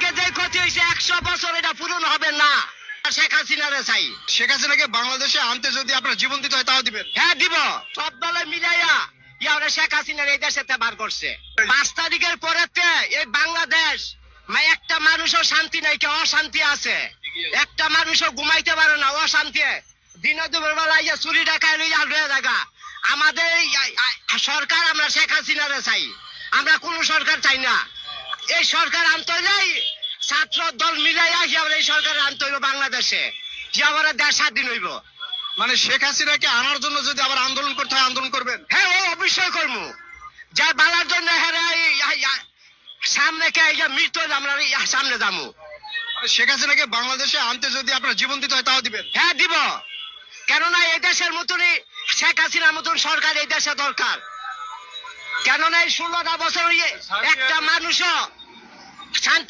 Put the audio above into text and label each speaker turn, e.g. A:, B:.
A: থেকে যে ক্ষতি হয়েছে 100 বছর এটা পূরণ হবে না। শেখ হাসিনারে চাই।
B: শেখ হাসিনাকে বাংলাদেশে আনতে যদি আপনার জীবন দিতে হয় তাও দিবেন?
A: হ্যাঁ দিব। সব দলে মিলাইয়া ইয়ারে শেখ হাসিনার এই দেশে বার করছে। 5 তারিখের পরেতে এই বাংলাদেশ একটা মানুষও শান্তি নাই, কে অশান্তি আছে। একটা মানুষও ঘুমাইতে পারে না, অশান্তি। দিনে দুপুর বেলা ইয়া চুরি ডাকায় লইয়া রয়ে জায়গা। আমাদের সরকার, আমরা শেখ হাসিনারে চাই। আমরা কোন সরকার চাই না। এই সরকার আনতে যাই ছাত্র দল মিলাইয়া আমরা এই সরকার আনতে হইব বাংলাদেশে, যে আমরা দেশ স্বাধীন হইব।
B: মানে শেখ হাসিনাকে আনার জন্য যদি আবার আন্দোলন করতে হয় আন্দোলন করবেন?
A: হ্যাঁ ও অবশ্যই করবো। যা বালার জন্য হ্যাঁ সামনে কে মৃত্যু আমরা সামনে যাবো।
B: শেখ হাসিনাকে বাংলাদেশে আনতে যদি আপনার জীবন দিতে হয় তাও দিবেন?
A: হ্যাঁ দিব। কেননা এই দেশের মতনই শেখ হাসিনার মতন সরকার এই দেশে দরকার। কেননা এই 16টা বছর একটা মানুষও শান্তি